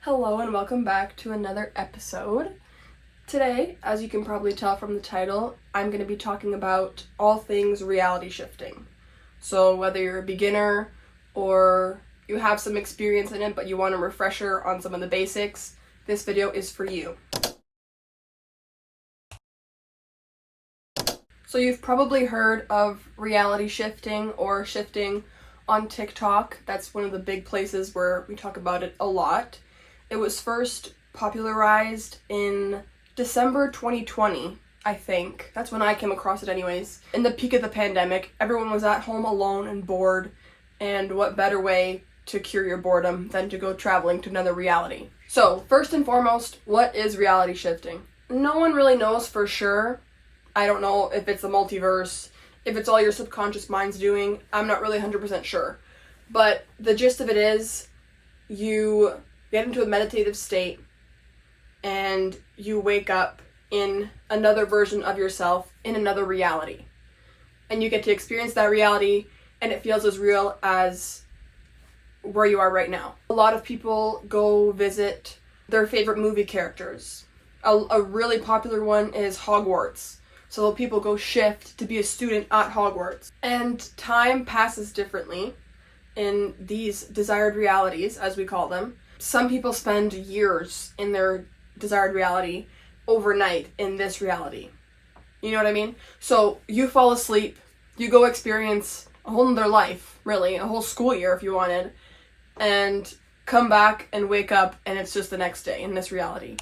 Hello and welcome back to another episode. Today, as you can probably tell from the title, I'm going to be talking about all things reality shifting. So whether you're a beginner or you have some experience in it but you want a refresher on some of the basics, this video is for you. So you've probably heard of reality shifting or shifting on TikTok. That's one of the big places where we talk about it a lot. It was first popularized in December 2020, I think. That's when I came across it anyways. In the peak of the pandemic, everyone was at home alone and bored, and what better way to cure your boredom than to go traveling to another reality. So, first and foremost, what is reality shifting? No one really knows for sure. I don't know if it's a multiverse, if it's all your subconscious mind's doing. I'm not really 100% sure. But the gist of it is, you get into a meditative state and you wake up in another version of yourself in another reality. And you get to experience that reality and it feels as real as where you are right now. A lot of people go visit their favorite movie characters. A really popular one is Hogwarts. So people go shift to be a student at Hogwarts. And time passes differently in these desired realities, as we call them. Some people spend years in their desired reality overnight in this reality. You know what I mean? So you fall asleep, you go experience a whole nother life, really, a whole school year if you wanted, and come back and wake up and it's just the next day in this reality.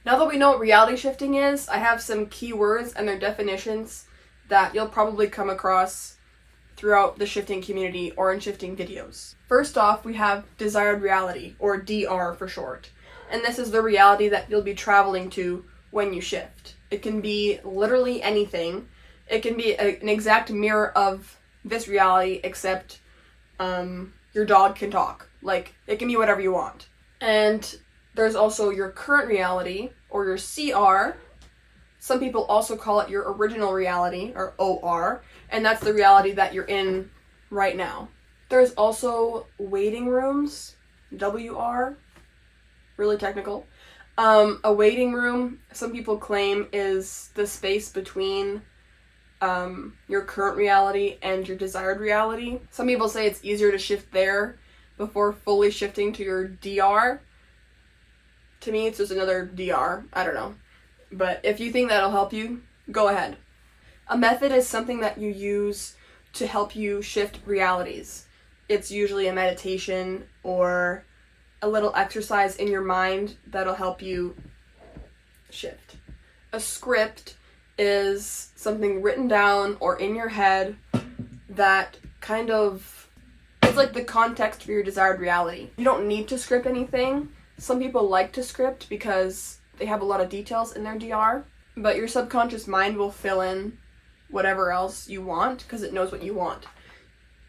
Now that we know what reality shifting is, I have some keywords and their definitions that you'll probably come across throughout the shifting community or in shifting videos. First off, we have desired reality, or DR for short. And this is the reality that you'll be traveling to when you shift. It can be literally anything. It can be an exact mirror of this reality, except your dog can talk. Like, it can be whatever you want. And there's also your current reality, or your CR. Some people also call it your original reality, or OR, and that's the reality that you're in right now. There's also waiting rooms, WR, really technical. A waiting room, some people claim, is the space between your current reality and your desired reality. Some people say it's easier to shift there before fully shifting to your DR. To me, it's just another DR. I don't know. But if you think that'll help you, go ahead. A method is something that you use to help you shift realities. It's usually a meditation or a little exercise in your mind that'll help you shift. A script is something written down or in your head that kind of, it's like the context for your desired reality. You don't need to script anything. Some people like to script because they have a lot of details in their DR, but your subconscious mind will fill in whatever else you want because it knows what you want.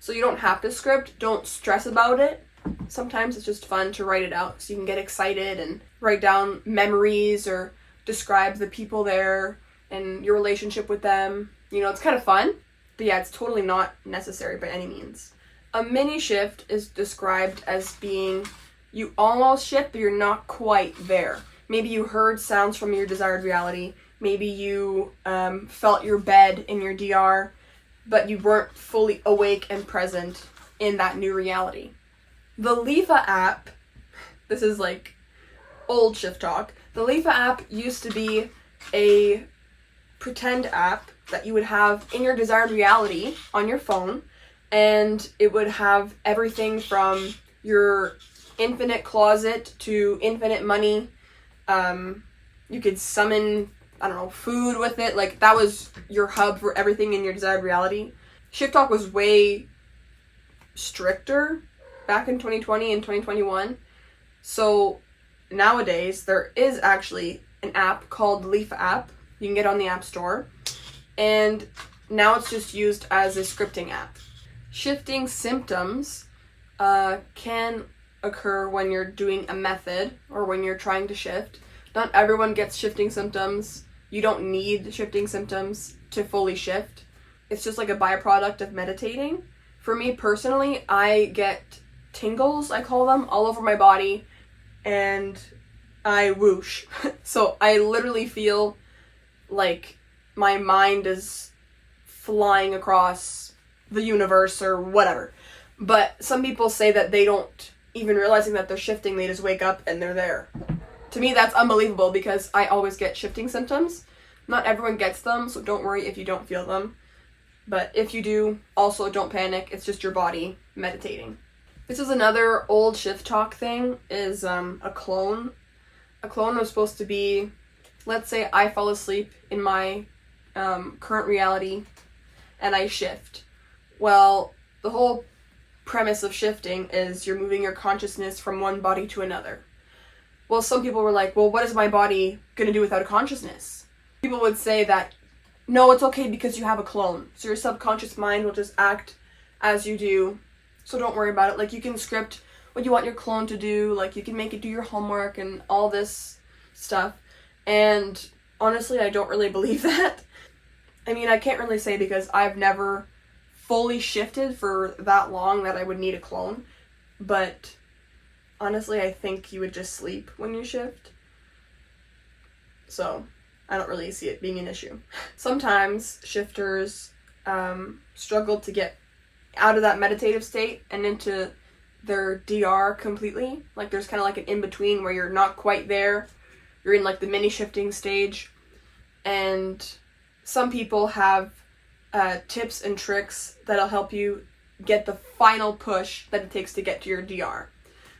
So you don't have to script, don't stress about it. Sometimes it's just fun to write it out so you can get excited and write down memories or describe the people there and your relationship with them. You know, it's kind of fun, but yeah, it's totally not necessary by any means. A mini shift is described as being you almost shift, but you're not quite there. Maybe you heard sounds from your desired reality. Maybe you felt your bed in your DR, but you weren't fully awake and present in that new reality. The Lifa App, this is like old shift talk. The Lifa App used to be a pretend app that you would have in your desired reality on your phone, and it would have everything from your infinite closet to infinite money. You could summon, I don't know, food with it. Like, that was your hub for everything in your desired reality. Shift Talk was way stricter back in 2020 and 2021. So nowadays, there is actually an app called Lifa App. You can get on the App Store. And now it's just used as a scripting app. Shifting symptoms can occur when you're doing a method or when you're trying to shift. Not everyone gets shifting symptoms. You don't need shifting symptoms to fully shift. It's just like a byproduct of meditating. For me personally, I get tingles, I call them, all over my body, and I whoosh. So I literally feel like my mind is flying across the universe or whatever. But some people say that they don't even realizing that they're shifting, they just wake up and they're there. To me, that's unbelievable because I always get shifting symptoms. Not everyone gets them, so don't worry if you don't feel them. But if you do, also don't panic. It's just your body meditating. This is another old shift talk thing, is a clone. A clone was supposed to be, let's say I fall asleep in my current reality and I shift. Well, the whole premise of shifting is you're moving your consciousness from one body to another. Well, some people were like, well, what is my body going to do without a consciousness? People would say that, no, it's okay because you have a clone. So your subconscious mind will just act as you do. So don't worry about it. Like, you can script what you want your clone to do. Like, you can make it do your homework and all this stuff. And honestly, I don't really believe that. I mean, I can't really say because I've never fully shifted for that long that I would need a clone. But honestly, I think you would just sleep when you shift. So I don't really see it being an issue. Sometimes shifters struggle to get out of that meditative state and into their DR completely. Like, there's kind of like an in-between where you're not quite there. You're in like the mini shifting stage. And some people have tips and tricks that'll help you get the final push that it takes to get to your DR.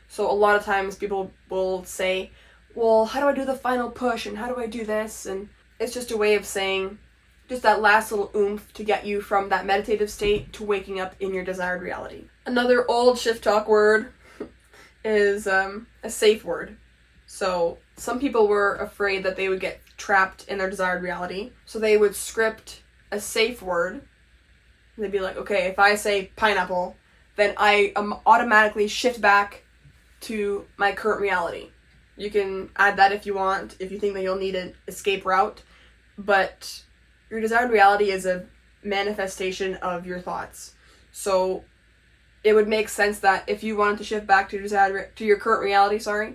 So a lot of times people will say, well, how do I do the final push and how do I do this? And it's just a way of saying just that last little oomph to get you from that meditative state to waking up in your desired reality. Another old shift talk word is a safe word. So some people were afraid that they would get trapped in their desired reality. So they would script a safe word. They'd be like, okay, if I say pineapple, then I automatically shift back to my current reality. You can add that if you want, if you think that you'll need an escape route. But your desired reality is a manifestation of your thoughts. So it would make sense that if you wanted to shift back to your current reality,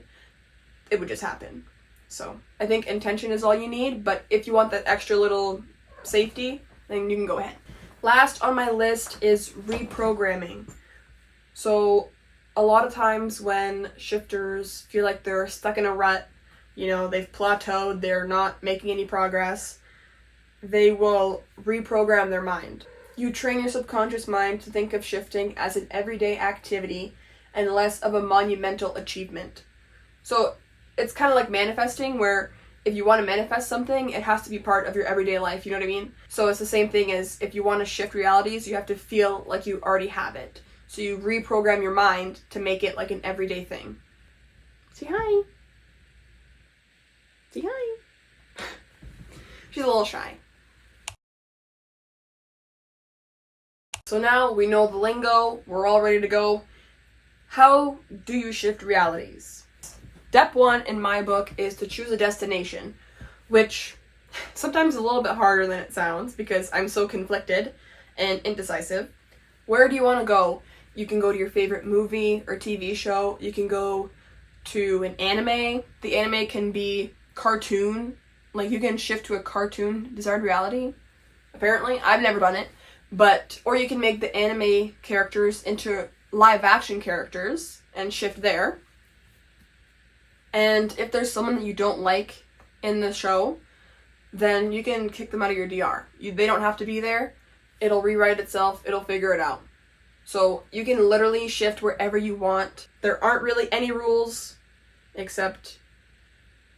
it would just happen. So I think intention is all you need, but if you want that extra little safety, then you can go ahead. Last on my list is reprogramming. So a lot of times when shifters feel like they're stuck in a rut, they've plateaued, they're not making any progress, they will reprogram their mind. You train your subconscious mind to think of shifting as an everyday activity and less of a monumental achievement. So it's kind of like manifesting, where if you want to manifest something, it has to be part of your everyday life, you know what I mean? So it's the same thing as if you want to shift realities, you have to feel like you already have it. So you reprogram your mind to make it like an everyday thing. Say hi. Say hi. She's a little shy. So now we know the lingo, we're all ready to go. How do you shift realities? Step 1 in my book is to choose a destination, which sometimes is a little bit harder than it sounds because I'm so conflicted and indecisive. Where do you want to go? You can go to your favorite movie or TV show. You can go to an anime. The anime can be cartoon. Like, you can shift to a cartoon desired reality. Apparently, I've never done it. Or you can make the anime characters into live action characters and shift there. And if there's someone that you don't like in the show, then you can kick them out of your DR. They don't have to be there. It'll rewrite itself. It'll figure it out. So you can literally shift wherever you want. There aren't really any rules except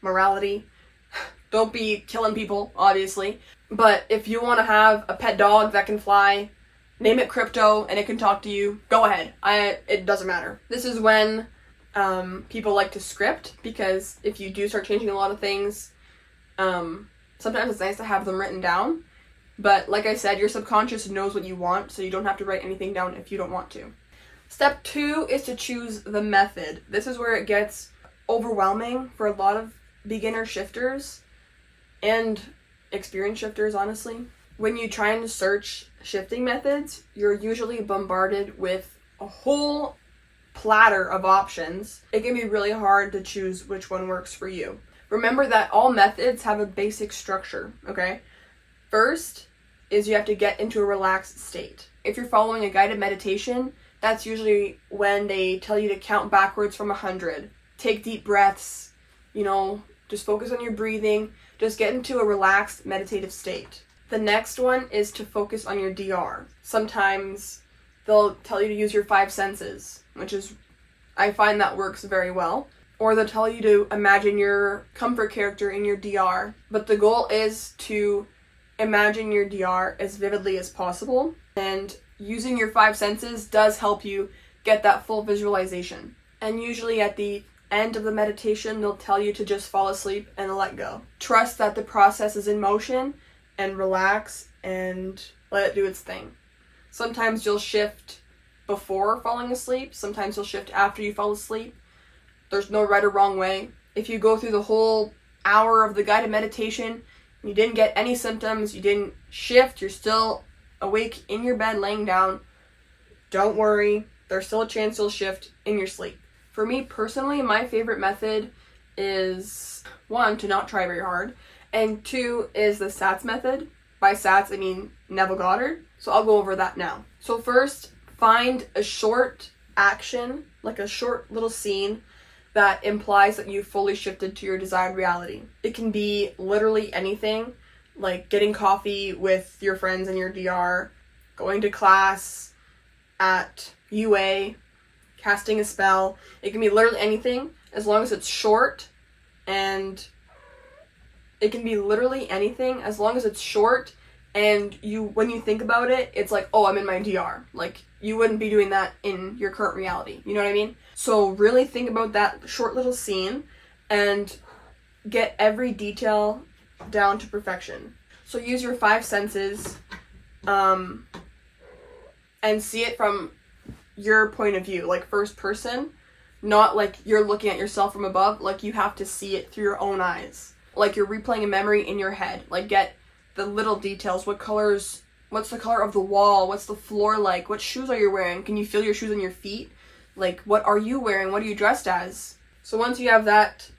morality. Don't be killing people, obviously. But if you want to have a pet dog that can fly, name it Crypto and it can talk to you, go ahead. It doesn't matter. This is when people like to script, because if you do start changing a lot of things, sometimes it's nice to have them written down. But like I said, your subconscious knows what you want, so you don't have to write anything down if you don't want to. Step 2 is to choose the method. This is where it gets overwhelming for a lot of beginner shifters and experienced shifters, honestly. When you try and search shifting methods, you're usually bombarded with a whole platter of options, it can be really hard to choose which one works for you. Remember that all methods have a basic structure, okay? First is you have to get into a relaxed state. If you're following a guided meditation, that's usually when they tell you to count backwards from 100. Take deep breaths, just focus on your breathing. Just get into a relaxed meditative state. The next one is to focus on your DR. Sometimes they'll tell you to use your 5 senses, I find that works very well. Or they'll tell you to imagine your comfort character in your DR. But the goal is to imagine your DR as vividly as possible. And using your 5 senses does help you get that full visualization. And usually at the end of the meditation, they'll tell you to just fall asleep and let go. Trust that the process is in motion and relax and let it do its thing. Sometimes you'll shift before falling asleep. Sometimes you'll shift after you fall asleep. There's no right or wrong way. If you go through the whole hour of the guided meditation, you didn't get any symptoms, you didn't shift, you're still awake in your bed laying down, don't worry. There's still a chance you'll shift in your sleep. For me personally, my favorite method is 1, to not try very hard, and 2 is the SATS method. By SATS, I mean Neville Goddard. So I'll go over that now. So first, find a short action, like a short little scene that implies that you've fully shifted to your desired reality. It can be literally anything, like getting coffee with your friends in your DR, going to class at UA, casting a spell. It can be literally anything as long as it's short, and it can be literally anything as long as it's short and when you think about it, it's like, oh, I'm in my DR. Like, you wouldn't be doing that in your current reality. You know what I mean? So really think about that short little scene and get every detail down to perfection. So use your 5 senses and see it from your point of view, like first person, not like you're looking at yourself from above. Like, you have to see it through your own eyes. Like you're replaying a memory in your head. Like, get the little details. What's the color of the wall? What's the floor like? What shoes are you wearing? Can you feel your shoes on your feet? Like, what are you wearing? What are you dressed as? So once you have that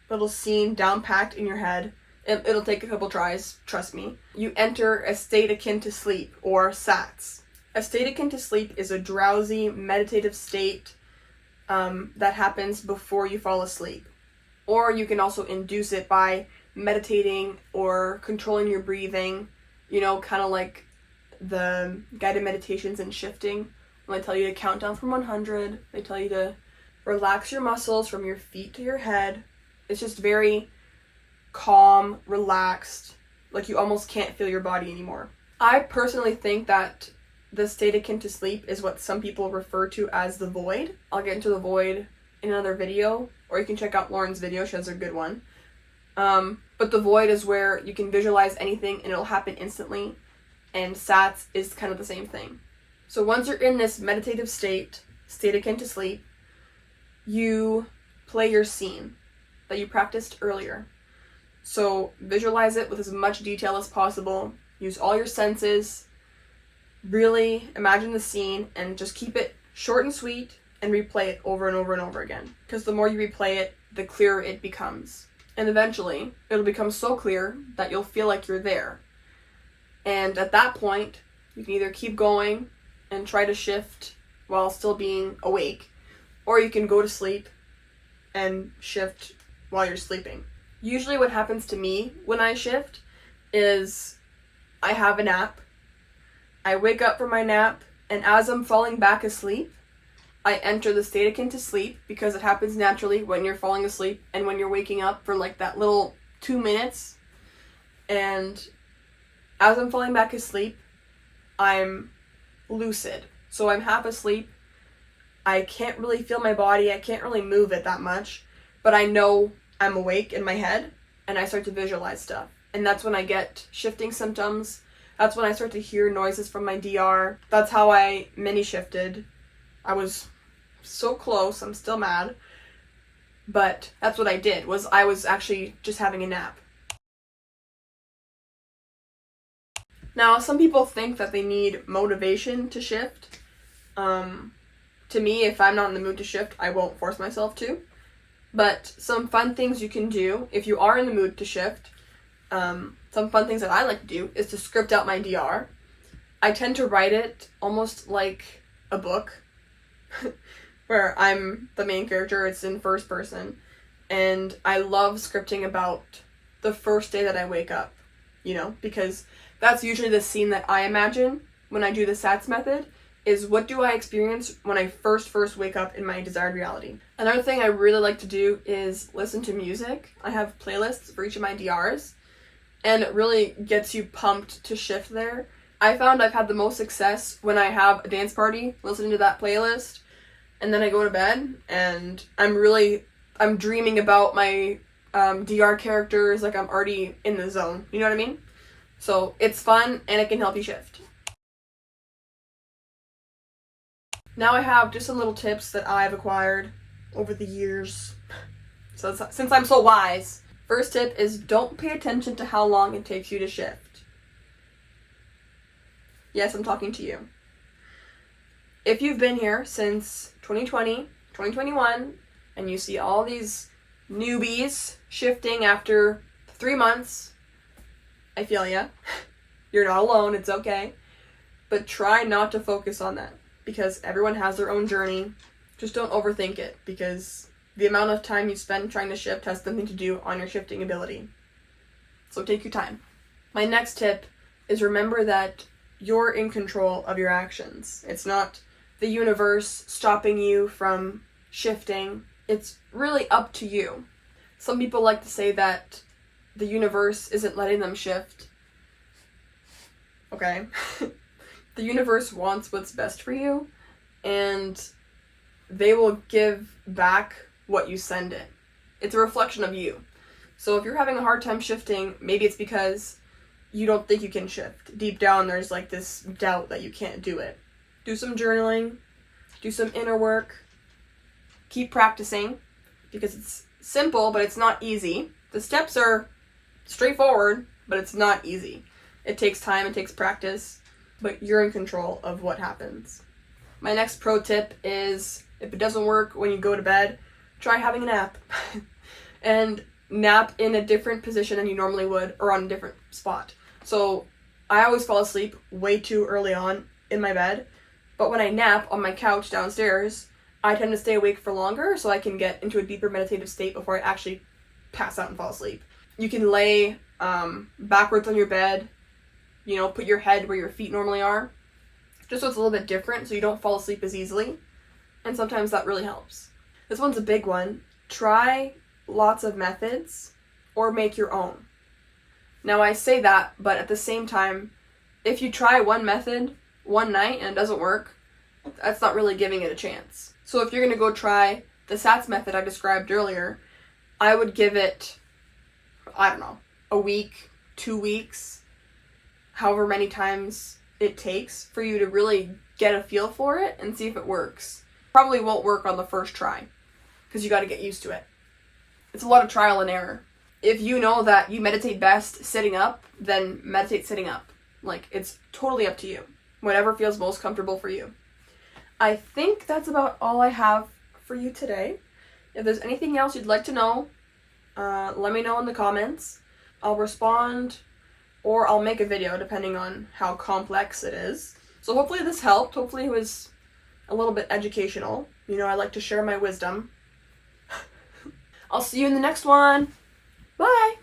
little scene down packed in your head, it'll take a couple tries, trust me. You enter a state akin to sleep, or SATS. A state akin to sleep is a drowsy, meditative state that happens before you fall asleep. Or you can also induce it by meditating or controlling your breathing, kind of like the guided meditations and shifting. When they tell you to count down from 100, they tell you to relax your muscles from your feet to your head. It's just very calm, relaxed, like you almost can't feel your body anymore. I personally think that the state akin to sleep is what some people refer to as the void. I'll get into the void in another video, or you can check out Lauren's video, she has a good one. But the void is where you can visualize anything and it'll happen instantly, and SATS is kind of the same thing. So once you're in this meditative state akin to sleep, you play your scene that you practiced earlier. So visualize it with as much detail as possible, use all your senses, really imagine the scene, and just keep it short and sweet and replay it over and over and over again. Because the more you replay it, the clearer it becomes. And eventually, it'll become so clear that you'll feel like you're there. And at that point, you can either keep going and try to shift while still being awake, or you can go to sleep and shift while you're sleeping. Usually what happens to me when I shift is I have a nap. I wake up from my nap, and as I'm falling back asleep, I enter the state akin to sleep, because it happens naturally when you're falling asleep and when you're waking up for like that little 2 minutes. And as I'm falling back asleep, I'm lucid. So I'm half asleep. I can't really feel my body. I can't really move it that much. But I know I'm awake in my head, and I start to visualize stuff. And that's when I get shifting symptoms. That's when I start to hear noises from my DR. That's how I mini-shifted. I was so close, I'm still mad, but that's what I did, was I was actually just having a nap. Now, some people think that they need motivation to shift. to me, if I'm not in the mood to shift, I won't force myself to. But some fun things you can do if you are in the mood to shift, some fun things that I like to do is to script out my DR. I tend to write it almost like a book, where I'm the main character, it's in first person, and I love scripting about the first day that I wake up, because that's usually the scene that I imagine when I do the SATS method, is what do I experience when I first wake up in my desired reality. Another thing I really like to do is listen to music. I have playlists for each of my DRs, and it really gets you pumped to shift there. I found I've had the most success when I have a dance party, listening to that playlist, and then I go to bed, and I'm dreaming about my DR characters, like I'm already in the zone, you know what I mean? So it's fun, and it can help you shift. Now I have just some little tips that I've acquired over the years, so since I'm so wise. First tip is don't pay attention to how long it takes you to shift. Yes, I'm talking to you. If you've been here since 2020, 2021, and you see all these newbies shifting after 3 months, I feel ya. You're not alone, it's okay. But try not to focus on that, because everyone has their own journey. Just don't overthink it, because the amount of time you spend trying to shift has something to do on your shifting ability. So take your time. My next tip is remember that you're in control of your actions. It's not the universe stopping you from shifting. It's really up to you. Some people like to say that the universe isn't letting them shift. Okay. The universe wants what's best for you, and they will give back what you send it. It's a reflection of you. So if you're having a hard time shifting, maybe it's because you don't think you can shift. Deep down, there's like this doubt that you can't do it. Do some journaling, do some inner work, keep practicing, because it's simple, but it's not easy. The steps are straightforward, but it's not easy. It takes time, it takes practice, but you're in control of what happens. My next pro tip is, if it doesn't work when you go to bed, try having a nap. And nap in a different position than you normally would, or on a different spot. So I always fall asleep way too early on in my bed, but when I nap on my couch downstairs, I tend to stay awake for longer so I can get into a deeper meditative state before I actually pass out and fall asleep. You can lay backwards on your bed, put your head where your feet normally are, just so it's a little bit different so you don't fall asleep as easily, and sometimes that really helps. This one's a big one. Try lots of methods or make your own. Now I say that, but at the same time, if you try one method one night and it doesn't work, that's not really giving it a chance. So if you're going to go try the SATS method I described earlier, I would give it, a week, 2 weeks, however many times it takes for you to really get a feel for it and see if it works. Probably won't work on the first try, because you got to get used to it. It's a lot of trial and error. If you know that you meditate best sitting up, then meditate sitting up. It's totally up to you. Whatever feels most comfortable for you. I think that's about all I have for you today. If there's anything else you'd like to know, let me know in the comments. I'll respond, or I'll make a video depending on how complex it is. So hopefully this helped. Hopefully it was a little bit educational. I like to share my wisdom. I'll see you in the next one. Bye!